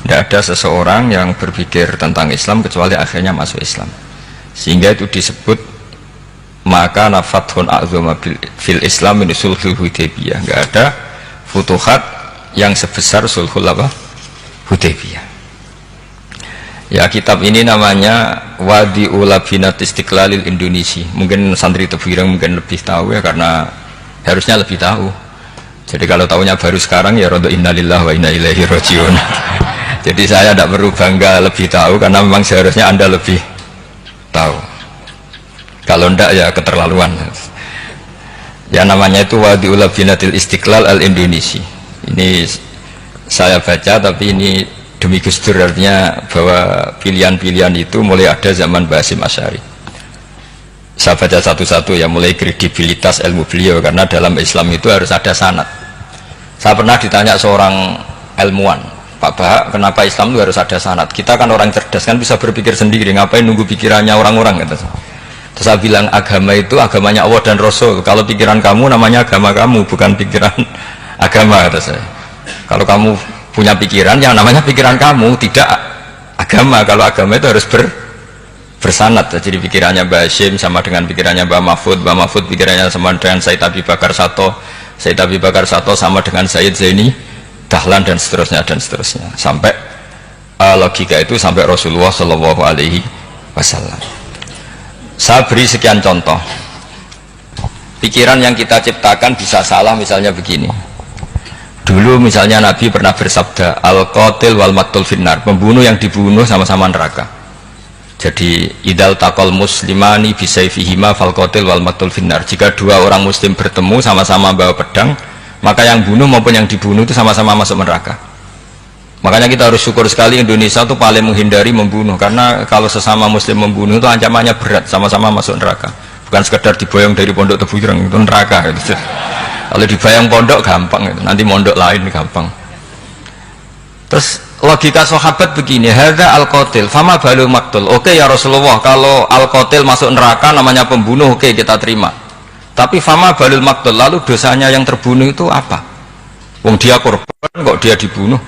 Tidak ada seseorang yang berpikir tentang Islam kecuali akhirnya masuk Islam. Sehingga itu disebut maka nafathun a'zama fil Islam min sulhul Hudaybiyah. Enggak ada futuhat yang sebesar sulhul Hudaybiyah. Ya, kitab ini namanya Wadi'ul Labinat Istiqlalil Indonesia. Mungkin santri Tebuireng mungkin lebih tahu ya, karena harusnya lebih tahu. Jadi kalau tahunya baru sekarang ya rodo innalillahi wa inna ilaihi rajiun. Jadi saya tidak perlu bangga lebih tahu, karena memang seharusnya Anda lebih tahu. Kalau tidak ya keterlaluan. Ya, namanya itu Wadi'ul Labinatil Istiqlal al-Indonesia. Ini saya baca, tapi ini demi Gus Dur, artinya bahwa pilihan-pilihan itu mulai ada zaman Mbah Hasyim Asy'ari. Saya baca satu-satu ya, mulai kredibilitas ilmu beliau, karena dalam Islam itu harus ada sanad. Saya pernah ditanya seorang ilmuwan, Pak Bahak, kenapa Islam itu harus ada sanad? Kita kan orang cerdas, kan bisa berpikir sendiri, ngapain nunggu pikirannya orang-orang, kata saya. Terus saya bilang, agama itu agamanya Allah dan Rasul. Kalau pikiran kamu namanya agama kamu, bukan pikiran agama, kata saya. Kalau kamu punya pikiran, yang namanya pikiran kamu, tidak agama. Kalau agama itu harus bersanad. Jadi pikirannya Mbah Hasyim sama dengan pikirannya Mbah Mahfud pikirannya sama dengan Said Abi Bakar Sato sama dengan Said Zaini Dahlan, dan seterusnya sampai logika itu sampai Rasulullah Shallallahu Alaihi Wasallam. Saya beri sekian contoh. Pikiran yang kita ciptakan bisa salah, misalnya begini. Dulu misalnya Nabi pernah bersabda, al-qatil wal maqtul finnar, pembunuh yang dibunuh sama-sama neraka. Jadi idal taqal muslimani bisayfihima fal qatil wal maqtul finnar. Jika dua orang muslim bertemu sama-sama bawa pedang, maka yang bunuh maupun yang dibunuh itu sama-sama masuk neraka. Makanya kita harus syukur sekali Indonesia itu paling menghindari membunuh, karena kalau sesama muslim membunuh itu ancamannya berat, sama-sama masuk neraka. Bukan sekedar diboyong dari pondok Tebuireng, itu neraka gitu. Kalau dibayang pondok gampang, nanti mondok lain gampang. Terus logika sahabat begini, hadza al-qatil fama balu maktul. Oke ya Rasulullah, kalau al-qatil masuk neraka namanya pembunuh, oke kita terima. Tapi fama balul maktul, lalu dosanya yang terbunuh itu apa? Wong dia korban kok dia dibunuh?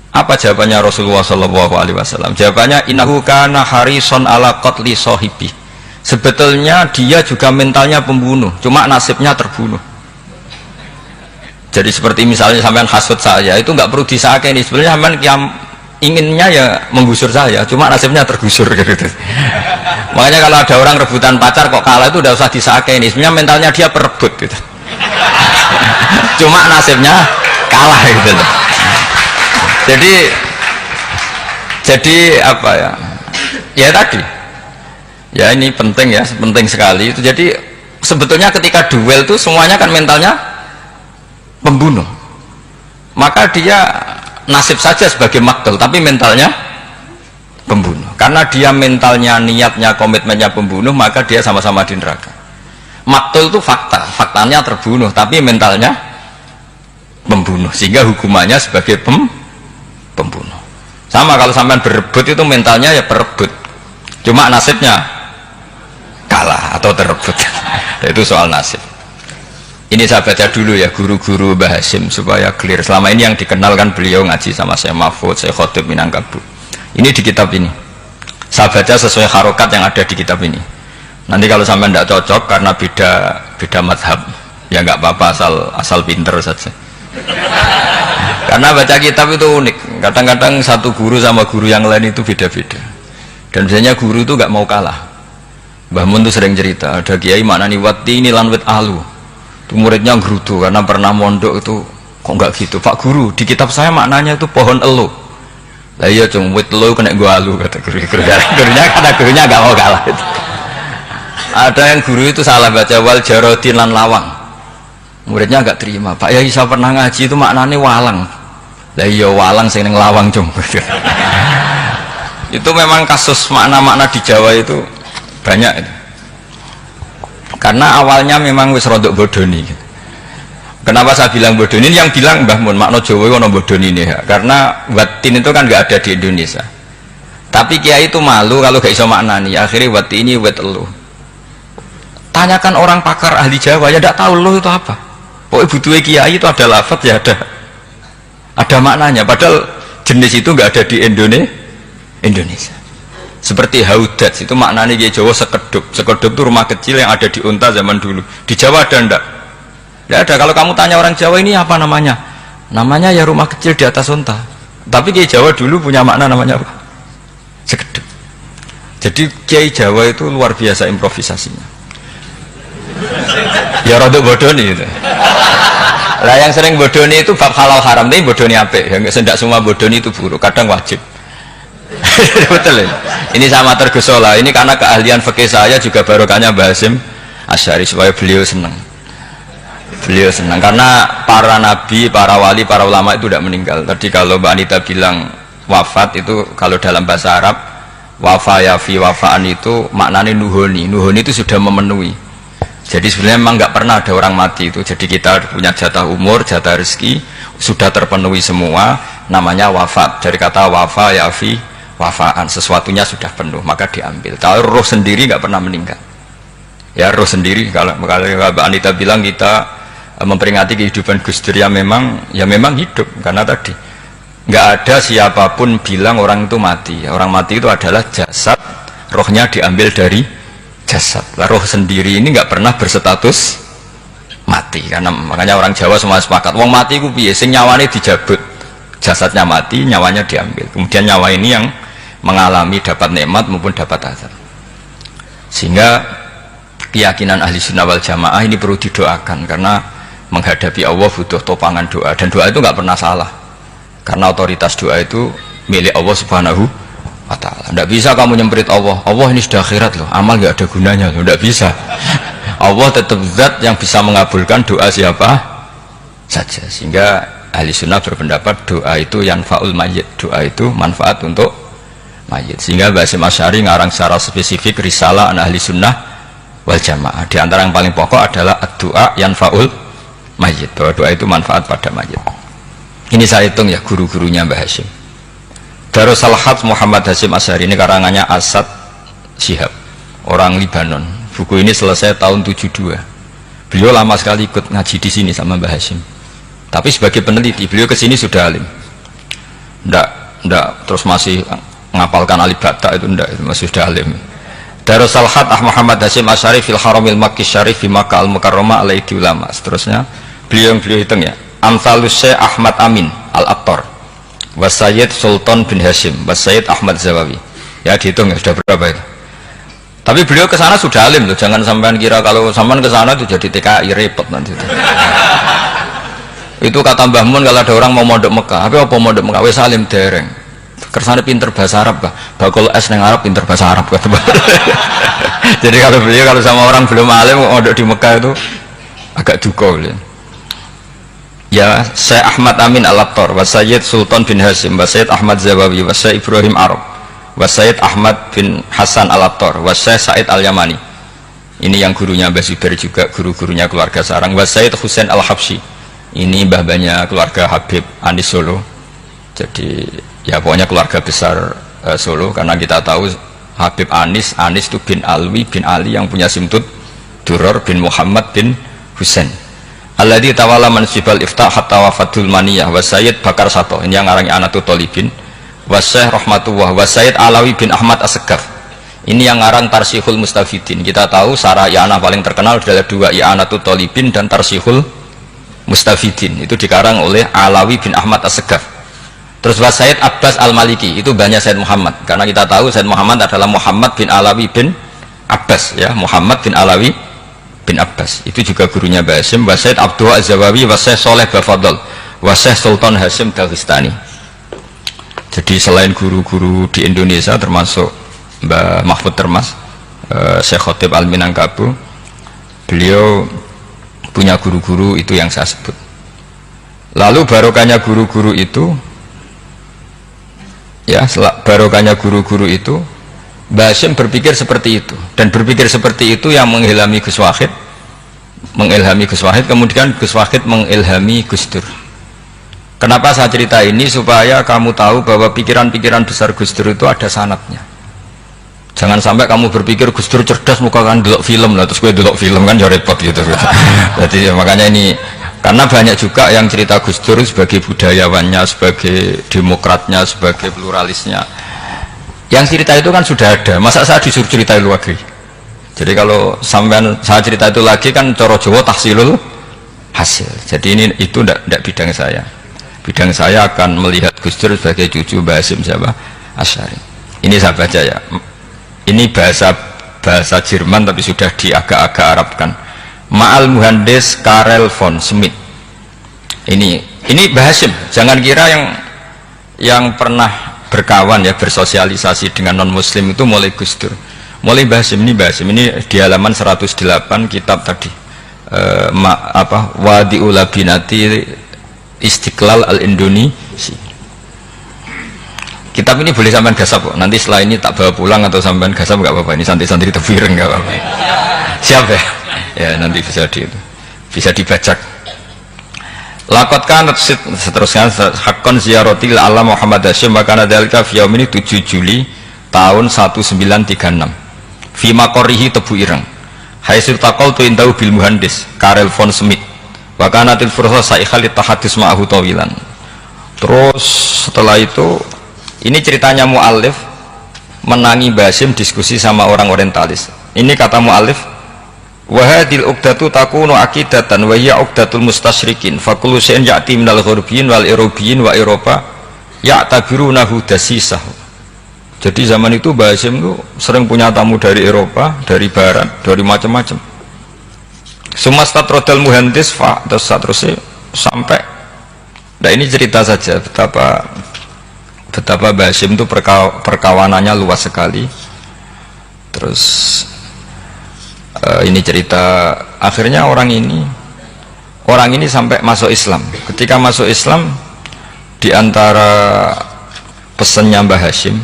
Apa jawabannya Rasulullah Shallallahu Alaihi Wasallam? Jawabannya, innahu kana harison ala qatli sahibi. Sebetulnya dia juga mentalnya pembunuh, cuma nasibnya terbunuh. Jadi seperti misalnya sampean hasut saya, itu nggak perlu disakeni. Sebenarnya sampean yang inginnya ya menggusur saya, cuma nasibnya tergusur gitu. Makanya kalau ada orang rebutan pacar kok kalah, itu udah usah disakeni. Sebenarnya mentalnya dia perebut gitu. Cuma nasibnya kalah gitu. Jadi apa ya? Ya tadi. Ya ini penting ya, penting sekali itu. Jadi sebetulnya ketika duel itu semuanya kan mentalnya pembunuh, maka dia nasib saja sebagai maktul, tapi mentalnya pembunuh. Karena dia mentalnya, niatnya, komitmennya pembunuh, maka dia sama-sama di neraka. Maktul itu faktanya terbunuh, tapi mentalnya pembunuh, sehingga hukumannya sebagai pembunuh. Sama kalau sampean berebut itu mentalnya ya berebut, cuma nasibnya kalah atau terebut. Itu soal nasib. Ini saya baca dulu ya, guru-guru Mbah Hasyim supaya clear. Selama ini yang dikenalkan beliau ngaji sama saya Mahfud, saya Khotib Minangkabau. Ini di kitab ini. Saya baca sesuai harokat yang ada di kitab ini. Nanti kalau sampai tidak cocok karena beda madhab, ya nggak apa-apa, asal pinter saja. Karena baca kitab itu unik. Kadang-kadang satu guru sama guru yang lain itu beda-beda. Dan biasanya guru itu nggak mau kalah. Mbah Mun tuh sering cerita, ada kiai maknani wati ini lanwit alu. Itu muridnya gerutu karena pernah mondok itu, kok nggak gitu Pak Guru, di kitab saya maknanya itu pohon elu. Lah iya cung, wit elu kena gua alu, kata gurunya karena gurunya nggak mau kalah itu. Ada yang guru itu salah baca wal jarodin lan lawang, muridnya nggak terima. Pak ya saya pernah ngaji itu maknanya walang. Lah iya walang sing ning lawang cung. Itu memang kasus makna-makna di Jawa itu banyak itu. Karena awalnya memang wis rodok bodoni. Kenapa saya bilang bodoni? Yang bilang Mbah Mun makna Jawa ono bodoni ini ya. Karena watin itu kan nggak ada di Indonesia. Tapi kiai itu malu kalau gak iso maknani. Akhirnya wati ini wet elu. Tanyakan orang pakar ahli Jawa ya tidak tahu lu itu apa. Pokoknya butuhnya kiai itu ada lafaz ya ada maknanya. Padahal jenis itu nggak ada di Indonesia. Seperti haudat itu maknanya di Jawa sekeduk. Sekeduk itu rumah kecil yang ada di unta zaman dulu. Di Jawa ada enggak? Tidak ada. Kalau kamu tanya orang Jawa ini apa namanya? Namanya ya rumah kecil di atas unta. Tapi Kiai Jawa dulu punya makna namanya apa? Sekeduk. Jadi Kiai Jawa itu luar biasa improvisasinya. Ya rodok bodoni itu. Lah yang sering bodoni itu bab halal haram, tapi bodoni apik. Yang tidak semua bodoni itu buruk, kadang wajib. Betul ya? Ini sama tergesola. Ini karena keahlian fikih saya juga barokahnya Mbah Hasyim Asy'ari supaya beliau senang. Beliau senang karena para nabi, para wali, para ulama itu tidak meninggal. Tadi kalau Mbak Anita bilang wafat itu kalau dalam bahasa Arab wafa yafi wafaan itu maknanya nuhoni. Nuhoni itu sudah memenuhi. Jadi sebenarnya memang nggak pernah ada orang mati itu. Jadi kita punya jatah umur, jatah rezeki sudah terpenuhi semua. Namanya wafat. Dari kata wafa yafi wafaan, sesuatunya sudah penuh maka diambil. Kalau roh sendiri nggak pernah meninggal. Ya roh sendiri kalau Mbak Anita bilang kita memperingati kehidupan Gus Dur ya memang hidup karena tadi nggak ada siapapun bilang orang itu mati. Orang mati itu adalah jasad, rohnya diambil dari jasad. Roh sendiri ini nggak pernah berstatus mati karena makanya orang Jawa semua sepakat wong mati ku piye sing nyawane dijabut, jasadnya mati, nyawanya diambil. Kemudian nyawa ini yang mengalami dapat nikmat maupun dapat azab. Sehingga keyakinan ahli sunnah wal jamaah ini perlu didoakan karena menghadapi Allah butuh topangan doa dan doa itu nggak pernah salah karena otoritas doa itu milik Allah subhanahu wa ta'ala. Nggak bisa kamu nyemprit Allah ini sudah akhirat loh, amal nggak ada gunanya loh, nggak bisa. Allah tetap zat yang bisa mengabulkan doa siapa saja. Sehingga ahli sunnah berpendapat doa itu yanfa'ul mayyit, doa itu manfaat untuk mayit. Sehingga Mbah Hasyim Asy'ari ngarang secara spesifik risalah an ahli sunnah wal jamaah. Di antara yang paling pokok adalah doa yanfa'ul mayit, doa itu manfaat pada mayit. Ini saya hitung ya guru-gurunya Mbah Hasyim. Darus Al-Hadz Muhammad Hasyim Asy'ari ini karangannya Asad Syihab, orang Libanon. Buku ini selesai tahun 72. Beliau lama sekali ikut ngaji di sini sama Mbah Hasyim. Tapi sebagai peneliti, beliau kesini sudah alim. Ndak terus masih ngapalkan alif bata itu ndak, itu masih sudah alim. Darus Al-Hadz Muhammad Hasyim Asy'ari fil Haramil Makki Syarif fi Makkah Al-Mukarramah alaihi ulama. Seterusnya beliau hitung ya. Amsalus Syekh Ahmad Amin Al-Attar wa Sayyid Sultan bin Hasyim wa Sayyid Ahmad Zawawi. Ya dihitung ya sudah berapa itu. Tapi beliau ke sana sudah alim loh. Jangan sampean kira kalau sampean ke sana itu jadi TKI repot nanti itu. Itu kata Mbah Mun kalau ada orang mau mondok Mekah, apa mondok Mekah wis alim dereng. Kersane pinter bahasa Arab kah? Bakul es neng Arab pinter bahasa Arab kah? Jadi kalau beliau kalau sama orang belum alim mondok di Mekah itu agak duka beliau. Ya, Syekh Ahmad Amin Al-Attar, wa Sayyid Sultan bin Hasyim, wa Sayyid Ahmad Zawawi, wa Syekh Ibrahim Arab, wa Sayyid Ahmad bin Hasan Al-Attar, wa Syekh Said Al-Yamani. Ini yang gurunya Mbah Zubair juga guru-gurunya keluarga sarang, wa Sayyid Husain Al-Habsyi. Ini mbah-mbahnya keluarga Habib Anis Solo. Jadi ya pokoknya keluarga besar Solo karena kita tahu Habib Anis itu bin Alwi bin Ali yang punya simtud Duror bin Muhammad bin Husain. Alladzi tawalla mansibal iftah hatta wafatul maniyah wa Sayyid Bakar Sato. Ini yang ngarang Anatut Thalibin. Wa Syekh Rahmatullah wa Sayyid Alawi bin Ahmad As-Segaf. Ini yang ngarang Tarsihul Mustafidin. Kita tahu sarah i'anah paling terkenal adalah dua, I'anatut Thalibin dan Tarsihul Mustafidin. Itu dikarang oleh Alawi bin Ahmad As-Segaf. Terus wa Sayyid Abbas Al-Maliki, itu banyak Sayyid Muhammad. Karena kita tahu Sayyid Muhammad adalah Muhammad bin Alawi bin Abbas ya, Muhammad bin Alawi bin Abbas. Itu juga gurunya Mbah Hasyim. Wa Sayyid Abdul Az-Zawawi wa Syekh Saleh Bafadl wa Syekh Sultan Hasyim Daghestani. Jadi selain guru-guru di Indonesia termasuk Mbah Mahfud Termas, Syekh Khotib Al-Minangkabu, beliau punya guru-guru itu yang saya sebut. Lalu barokahnya guru-guru itu ya, barokahnya guru-guru itu Mbah Hasyim berpikir seperti itu, dan berpikir seperti itu yang mengilhami Gus Wahid, kemudian Gus Wahid mengilhami Gus Dur. Kenapa saya cerita ini? Supaya kamu tahu bahwa pikiran-pikiran besar Gus Dur itu ada sanadnya. Jangan sampai kamu berpikir Gus Dur cerdas muka kan delok film lah, terus gue delok film kan ya repot gitu. Jadi makanya ini Karena banyak juga yang cerita Gus Dur sebagai budayawannya, sebagai demokratnya, sebagai pluralisnya. Yang cerita itu kan sudah ada, masa saya disuruh cerita itu lagi? Jadi kalau sampean saya cerita itu lagi kan coro Jawa tahsilul hasil. Jadi ini itu tidak bidang saya. Bidang saya akan melihat Gus Dur sebagai cucu Mbah Hasyim siapa? Asy'ari. Ini saya baca ya. Ini bahasa Jerman tapi sudah diagak-agak Arabkan. Ma'al Muhandis Karel von Schmidt. Ini Mbah Hasyim. Jangan kira yang pernah berkawan ya, bersosialisasi dengan non muslim itu mulai Gus Dur. Mulai Mbah Hasyim ini di halaman 108 kitab tadi. Wadi'ul Labinati Istiqlal al-Indonesia. Kitab ini boleh sampean gasap kok. Nanti setelah ini tak bawa pulang atau sampean gasap nggak apa-apa. Ini santri-santri tefireng nggak apa-apa. Siap ya? Ya nanti bisa dibacak. Lakot kan seterusnya hakon ziaratil ala Muhammad Hasyim maka nadalika fiyaum ini 7 Juli tahun 1936 fi makorihi Tebu Ireng haitsu taqaltu indahu bil muhandis Karel von Schmidt wa kanatil fursa saikhal tahadus ma'ahu tawilan. Terus setelah itu ini ceritanya muallif menangi Mbah Hasyim diskusi sama orang orientalis. Ini kata muallif wahadil uqdatu takunu akidatan wa hiya uqdatul mustasyrikin fa kullu shay'in ya'ti minal ghurbiyin wal irobiyyin wa Eropa ya'tabirunahu dasisah. Jadi zaman itu Mbah Hasyim itu sering punya tamu dari Eropa, dari barat, dari macam-macam. Sumastatrodal muhandis fa terus sampai. Nah ini cerita saja betapa Mbah Hasyim itu perkawanannya luas sekali. Terus ini cerita akhirnya orang ini sampai masuk Islam. Ketika masuk Islam, di antara pesannya Mbah Hasyim,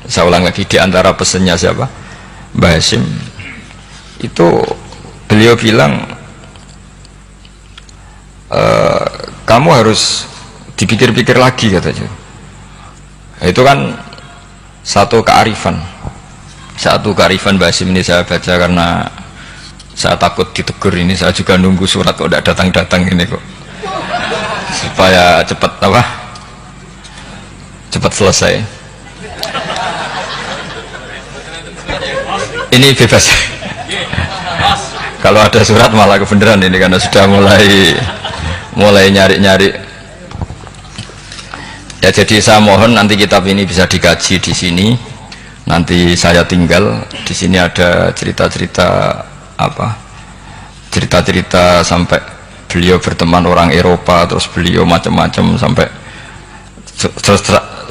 saya ulang lagi, di antara pesannya siapa? Mbah Hasyim itu beliau bilang kamu harus dipikir-pikir lagi katanya. Itu kan satu kearifan Mbah Hasyim ini saya baca karena saya takut ditegur ini, saya juga nunggu surat kok tidak datang-datang ini kok supaya cepat selesai. Ini bebas kalau ada surat malah kebenaran ini karena sudah mulai nyari-nyari ya. Jadi saya mohon nanti kitab ini bisa dikaji di sini, nanti saya tinggal di sini ada cerita-cerita sampai beliau berteman orang Eropa, terus beliau macam-macam sampai terus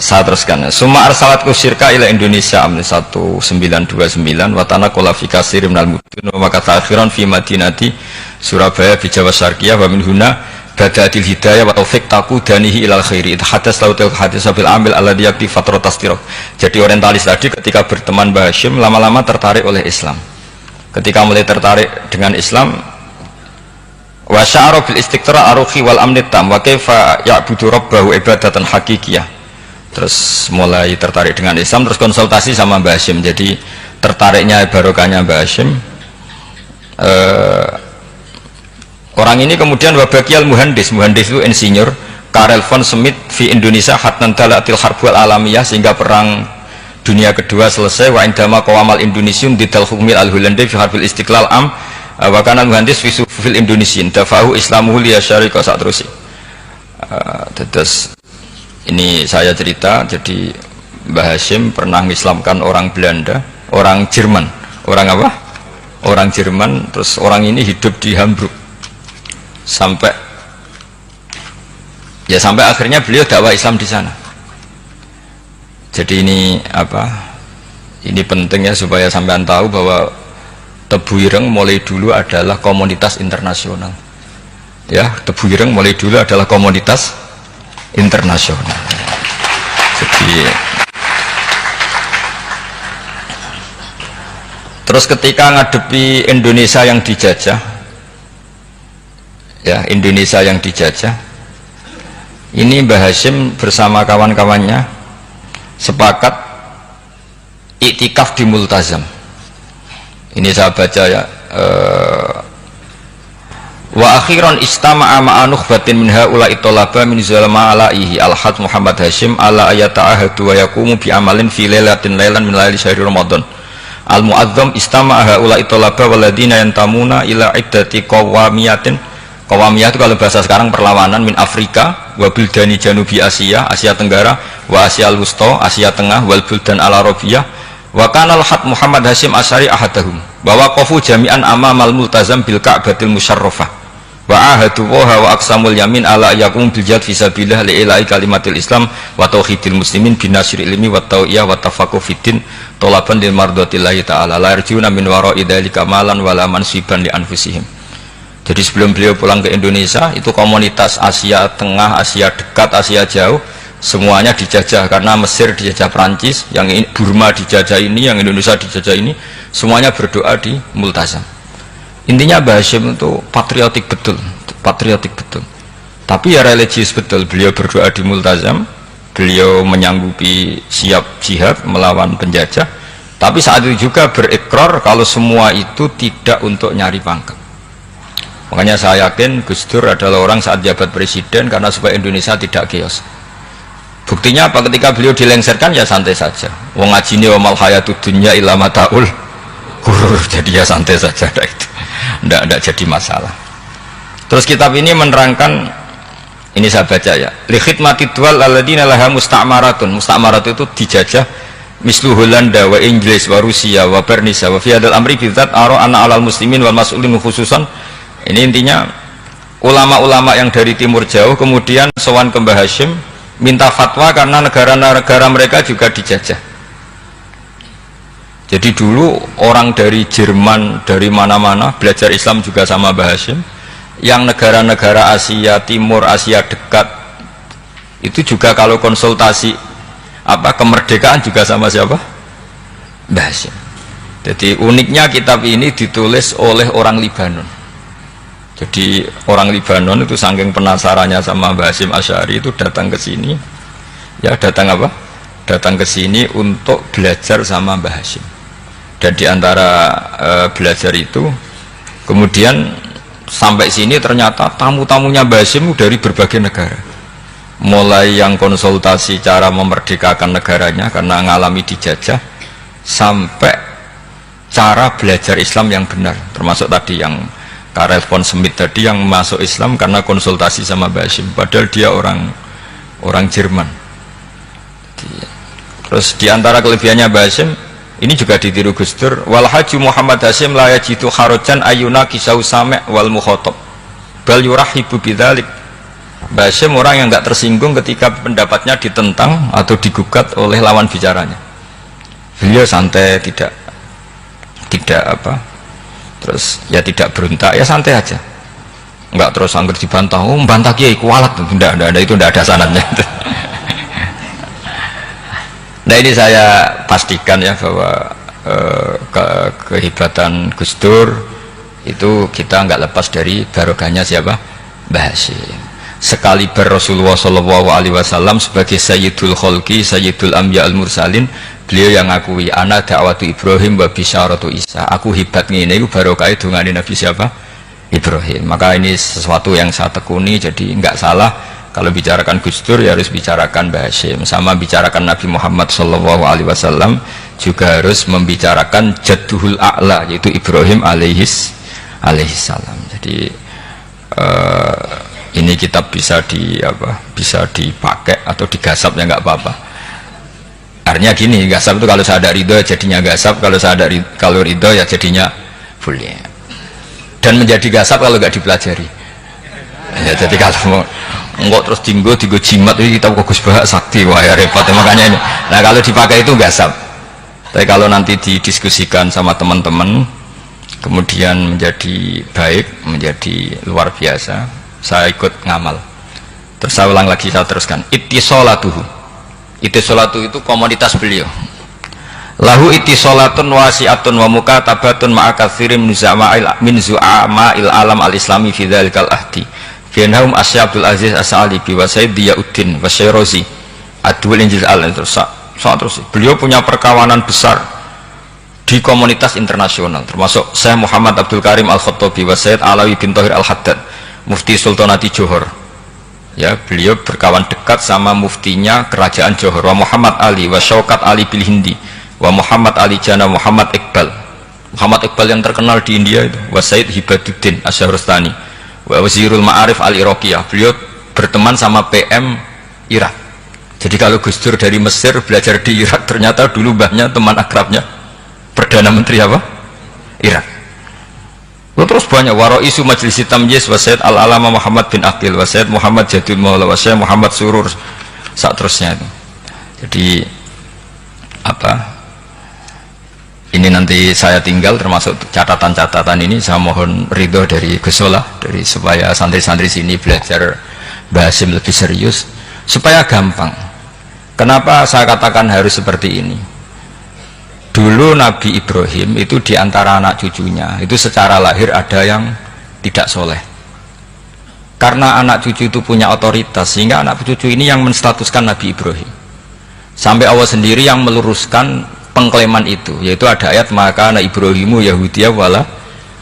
saya teruskan. Summa arsalat kusirka ila Indonesia amni 1929 watana kolafika sirim nal mudun maka takhiran fi madinati Surabaya di Jawa Syarqiyah wa min huna badadil hidayah wa taufiq taqudanihi ilal khairi hadas lautul hadis bil amil alladhi yakti fatratas tiraq. Jadi orientalis tadi ketika berteman Mbah Hasyim lama-lama tertarik oleh Islam. Ketika mulai tertarik dengan Islam, wa sya'ara bil istiqra aruhi wal amnit tam wa kaifa ya'budu rabbahu ibadatan hakikiyah. Terus mulai tertarik dengan Islam, terus konsultasi sama Mbah Hasyim. Jadi tertariknya barokahnya Mbah Hasyim. Orang ini kemudian wabakiyal muhandis itu insinyur Karel von Schmidt fi Indonesia hatnan dalatil harbul alamiyah sehingga perang dunia kedua selesai wa indama qawamal Indonesiun didal hukmil al-Hulandi fi harbil istiqlal am wa kana muhandis fi sufil Indonesian dafahu islamuhu liya syarika sak terus. Terus ini saya cerita, jadi Mbah Hasyim pernah mengislamkan orang Belanda, orang Jerman. Orang apa? Orang Jerman, terus orang ini hidup di Hamburg. Sampai akhirnya beliau dakwah Islam di sana. Jadi ini ini pentingnya supaya sampean tahu bahwa Tebu Ireng mulai dulu adalah komunitas internasional. Ya, Tebu Ireng mulai dulu adalah komunitas internasional. Jadi terus ketika ngadepi Indonesia yang dijajah, ya Indonesia yang dijajah, ini Mbah Hasyim bersama kawan-kawannya sepakat iktikaf di Multazam. Ini saya baca ya, Wa akhiran istama'a ma'a nukhbatin min haula'i talaba min zalama alaihi al-had Muhammad Hashim ala ayata'ahadu wa yakumu bi amalin fi lailatin lailan min laili syahri Ramadan al-mu'azzam istama'a haula'i talaba waladina yantamuna ila iddati qawamiyatin. Qawamiyah itu kalau bahasa sekarang perlawanan min Afrika wa bildani janubi Asia, Asia Tenggara, wa Asia al-Wusta, Asia Tengah, wal buldan al-Arabiyah. Wa kana al-had Muhammad Hashim Asy'ari ahadahum wa waqafu jami'an amamal multazam bil Ka'batil musyarrafah wa ahadu wa aqsamul yamin ala yakum bil jihad fi sabilillah li ilahi kalimatil islam wa tauhidil muslimin bin nasril ilmi wa tawiyah wa tafaqquh fiddin talaban lil mardatillahi ta'ala la yarjuna min wara'i dzalika malan wala mansiban li anfusihim. Jadi sebelum beliau pulang ke Indonesia itu komunitas Asia Tengah, Asia Dekat, Asia Jauh semuanya dijajah karena Mesir dijajah Perancis, yang Burma dijajah ini, yang Indonesia dijajah ini, semuanya berdoa di Multazam. Intinya Mbah Hashim itu patriotik betul, tapi ya religius betul. Beliau berdoa di Multazam, beliau menyanggupi siap jihad melawan penjajah, tapi saat itu juga berikrar kalau semua itu tidak untuk nyari pangkat. Makanya saya yakin Gus Dur adalah orang saat jabat presiden karena supaya Indonesia tidak chaos. Buktinya apa? Ketika beliau dilengserkan ya santai saja. Wong ngajine wa mal hayatud dunya illa mataul ghurur, jadi ya santai saja itu. Tidak jadi masalah. Terus kitab ini menerangkan, ini saya baca ya, li khidmati dual alladziina laha musta'maratun. Musta'marat itu dijajah mislu Holanda wa Inggris wa Rusia wa Bernisa wa fi hadzal amri bidzat ara anna alal muslimin wal mas'ulin khususan. Ini intinya ulama-ulama yang dari timur jauh kemudian sowan ke Mbah Hashim minta fatwa karena negara-negara mereka juga dijajah. Jadi dulu orang dari Jerman, dari mana-mana belajar Islam juga sama Mbah Hashim. Yang negara-negara Asia Timur, Asia Dekat itu juga kalau konsultasi kemerdekaan juga sama siapa? Mbah Hashim. Jadi uniknya kitab ini ditulis oleh orang Libanon. Jadi orang Libanon itu saking penasarannya sama Mbah Hashim Asy'ari itu datang ke sini. Ya datang apa? Datang ke sini untuk belajar sama Mbah Hashim. Dan diantara belajar itu kemudian sampai sini ternyata tamu-tamunya Mbah Hashim dari berbagai negara, mulai yang konsultasi cara memerdekakan negaranya karena mengalami dijajah sampai cara belajar Islam yang benar, termasuk tadi yang Karel von Schmidt tadi yang masuk Islam karena konsultasi sama Mbah Hashim padahal dia orang Jerman. Terus diantara kelebihannya Mbah Hashim ini juga ditiru Gus Dur, wal haji Muhammad Hashim la yajidu kharajan ayuna kisau sami' wal mukhatab bal yurahibu bidzalik. Mbah Hashim orang yang enggak tersinggung ketika pendapatnya ditentang atau digugat oleh lawan bicaranya. Beliau santai, tidak terus ya tidak berontak, ya santai aja, enggak terus angger dibantah, membantah kiai kualat, itu enggak ada sanadnya. Nah ini saya pastikan ya bahwa kehebatan Gus Dur itu kita nggak lepas dari barokahnya siapa? Mbah Hashim. Sekali Rasulullah SAW sebagai Sayyidul Khalqi, Sayyidul Anbiya al-Mursalin, beliau yang ngakui ana da'watu Ibrahim wa bisyaratu Isa. Aku hebat ngene iku barokah dongane Nabi siapa? Ibrahim. Maka ini sesuatu yang saya tekuni, jadi nggak salah kalau bicarakan Gus Dur ya harus bicarakan Mbah Hashim, sama bicarakan Nabi Muhammad SAW juga harus membicarakan Jadduhul A'la yaitu Ibrahim alaihissalam. Jadi ini kitab bisa dipakai atau digasap ya nggak apa-apa. Artinya gini, gasap itu kalau saya ada ridho jadinya gasap, kalau ridho ya jadinya boleh. Dan menjadi gasap kalau nggak dipelajari. Ya, jadi kalau mau enggak terus tinggo jimat itu kita fokus bahas sakti, wah ya repot makanya ini. Nah kalau dipakai itu gasap. Tapi kalau nanti didiskusikan sama teman-teman kemudian menjadi baik, menjadi luar biasa, saya ikut ngamal. Terus saya ulang lagi, saya teruskan. Ittisolatuhu itu komoditas beliau. Lahu ittisolatun wasi'atun wa mukatabatun ma'a katsirin min zu'ama'il alam al-islami fi dzalikal ahdi. Fianhum Asy Abdul Aziz As-Sa'alibi wa Sayyid Diyauddin wa Syairozi Adwul Injil al terus beliau punya perkawanan besar di komunitas internasional, termasuk Syekh Muhammad Abdul Karim Al-Khattabi wa Sayyid Alawi bin Thohir Al-Haddad, Mufti Sultanati Johor. Ya, beliau berkawan dekat sama muftinya kerajaan Johor, wa Muhammad Ali wa Syaukat Ali bil Hindi, wa Muhammad Ali Jana Muhammad Iqbal. Muhammad Iqbal yang terkenal di India itu, wa Sayyid Hibaduddin Asy-Syahrastani, wa Wazirul Ma'arif Al-Iraqiyah. Beliau berteman sama PM Irak. Jadi kalau Gus Dur dari Mesir belajar di Irak, ternyata dulu mbahnya teman akrabnya Perdana Menteri apa? Irak. Terus banyak waroisu Majlis Tamyiz wa Sayyid Al-Alama Muhammad bin Aqil wa Sayyid Muhammad Jadul Maula wa Sayyid Muhammad Surur, saat terusnya itu. Jadi apa? Ini nanti saya tinggal termasuk catatan-catatan ini, saya mohon ridho dari Gus Solah, dari supaya santri-santri sini belajar Bahasim lebih serius supaya gampang. Kenapa saya katakan harus seperti ini? Dulu Nabi Ibrahim itu diantara anak cucunya itu secara lahir ada yang tidak soleh. Karena anak cucu itu punya otoritas, sehingga anak cucu ini yang menstatuskan Nabi Ibrahim. Sampai Allah sendiri yang meluruskan pengklaiman itu, yaitu ada ayat maka anak Ibrahimu Yahudiyah wala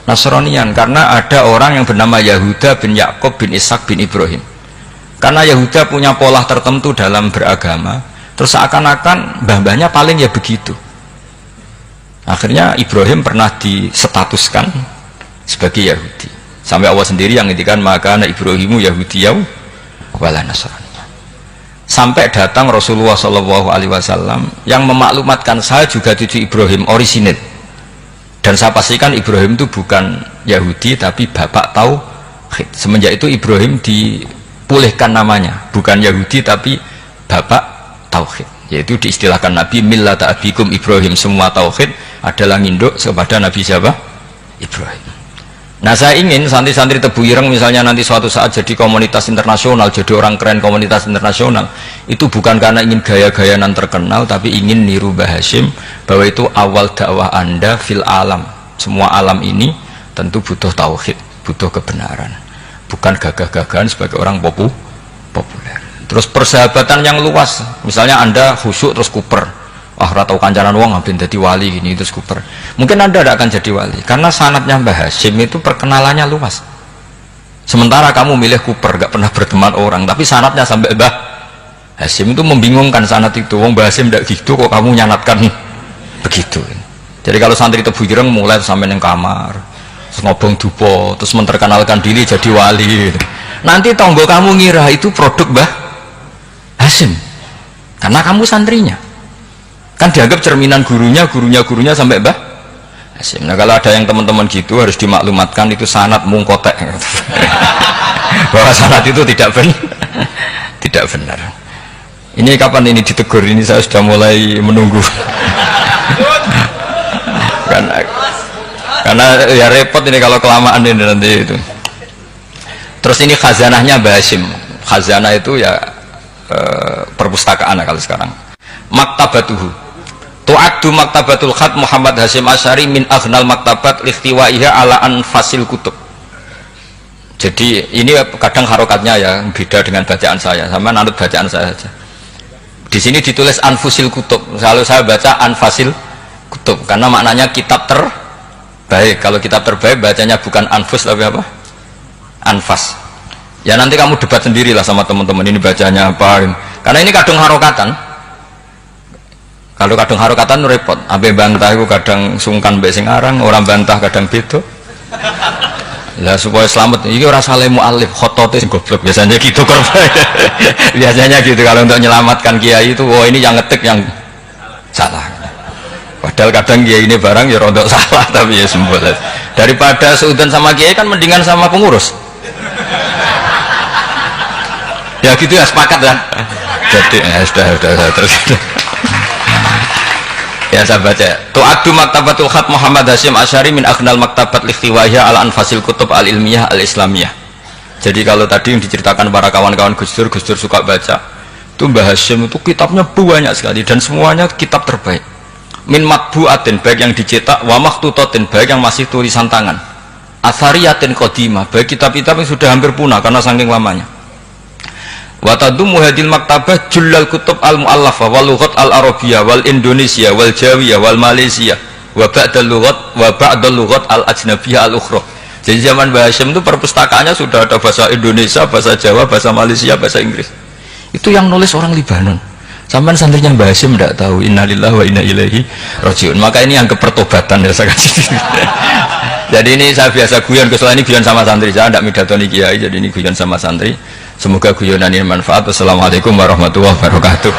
Nasranian, karena ada orang yang bernama Yahuda bin Yakub bin Ishak bin Ibrahim. Karena Yahuda punya pola tertentu dalam beragama, terus seakan-akan mbah-mbahnya paling ya begitu. Akhirnya Ibrahim pernah disetatuskan sebagai Yahudi, sampai Allah sendiri yang ngintikan maka anak Ibrahimu Yahudiyah wala Nasraniya. Sampai datang Rasulullah SAW yang memaklumatkan saya juga cucu Ibrahim orisinil, dan saya pastikan Ibrahim itu bukan Yahudi tapi bapak tauhid. Semenjak itu Ibrahim dipulihkan namanya, bukan Yahudi tapi bapak tauhid, yaitu diistilahkan Nabi millata abikum Ibrahim, semua tauhid adalah nginduk kepada Nabi siapa? Ibrahim. Nah, saya ingin santri-santri Tebu Ireng misalnya nanti suatu saat jadi komunitas internasional, jadi orang keren komunitas internasional, itu bukan karena ingin gaya-gayanan terkenal, tapi ingin niru Mbah Hasyim bahwa itu awal dakwah Anda fil alam. Semua alam ini tentu butuh tauhid, butuh kebenaran, bukan gagah-gagahan sebagai orang populer. Terus persahabatan yang luas, misalnya Anda khusyuk terus kuper, ratau kancanan wong habis jadi wali gini terus kuper, mungkin Anda tidak akan jadi wali karena sanatnya Mbah Hasyim itu perkenalannya luas. Sementara kamu milih kuper, gak pernah berteman orang, tapi sanatnya sampai Mbah Hasyim itu membingungkan sanat itu. Wong Mbah Hasyim tidak gitu kok kamu nyanatkan begitu. Jadi kalau santri Tebu Ireng mulai sampai neng kamar terus ngobong dupo terus menterkenalkan diri jadi wali, nanti tonggo kamu ngira itu produk Mbah Hasyim karena kamu santrinya, kan dianggap cerminan gurunya sampai Mbah Hasyim. Nah, kalau ada yang teman-teman gitu harus dimaklumatkan itu sanad mungkotek bahwa sanad itu tidak benar. Ini kapan ini ditegur? Ini saya sudah mulai menunggu karena ya repot ini kalau kelamaan ini nanti itu. Terus ini khazanahnya Mbah Hasyim. Khazanah itu ya perpustakaan kalau sekarang. Maktabatuhu tu'addu maktabatul khat Muhammad Hasyim Asy'ari min aghnal maktabat likhtiwaiha ala anfasil kutub. Jadi ini kadang harokatnya ya beda dengan bacaan saya, sama nanut bacaan saya saja. Di sini ditulis anfusil kutub, selalu saya baca anfasil kutub karena maknanya kitab terbaik. Kalau kitab terbaik bacanya bukan anfus tapi apa? Anfas. Ya nanti kamu debat sendirilah sama teman-teman ini bacanya apa. Karena ini kadang harokatan. Kalau kadang harokatan repot. Abe bantah itu kadang sungkan mbek sing aran, orang bantah kadang beda. Lah supaya selamat iki ora saleh mualif, khotote sing goblok biasanya gitu korban. Biasanya gitu kalau untuk menyelamatkan kiai itu ini yang ngetik yang salah. Padahal kadang kiai ini barang ya rodok salah tapi ya sembol. Daripada seudan sama kiai kan mendingan sama pengurus. Ya gitu ya, sepakat ya. Jadi ya sudah terus. Ya saya baca. Tu'addu maktabatul khat Muhammad Hasyim Asy'ari min aghnal maktabat likhtiwaiha al anfasil kutub al ilmiyah al islamiyah. Jadi kalau tadi yang diceritakan para kawan-kawan Gus Dur suka baca. Itu Mbah Hasyim itu kitabnya banyak sekali dan semuanya kitab terbaik. Min matbu'atin baik yang dicetak, wa makhtutatin baik yang masih tulisan tangan. Athariyatin qadimah baik kitab-kitab yang sudah hampir punah karena saking lamanya. Wa tadummu hadil maktabah jullal kutub al muallafah wal lughat al arabiyah wal indonesia wal jawiyah wal malaysia wa ba'dal lughat al ajnabiyyah al ukhra. Jadi zaman Mbah Hashim itu perpustakaannya sudah ada bahasa Indonesia, bahasa Jawa, bahasa Malaysia, bahasa Inggris. Itu yang nulis orang Libanon. Sampai santrinya Mbah Hashim tidak tahu innalillahi wa inna ilaihi rajiun. Maka ini yang kepertobatan ya saya kasih. Jadi ini saya biasa guyon, kesulitan ini guyon sama santri, saya tidak midatoni kiai, jadi ini guyon sama santri. Semoga guyonan ini manfaat. Wassalamualaikum warahmatullahi wabarakatuh.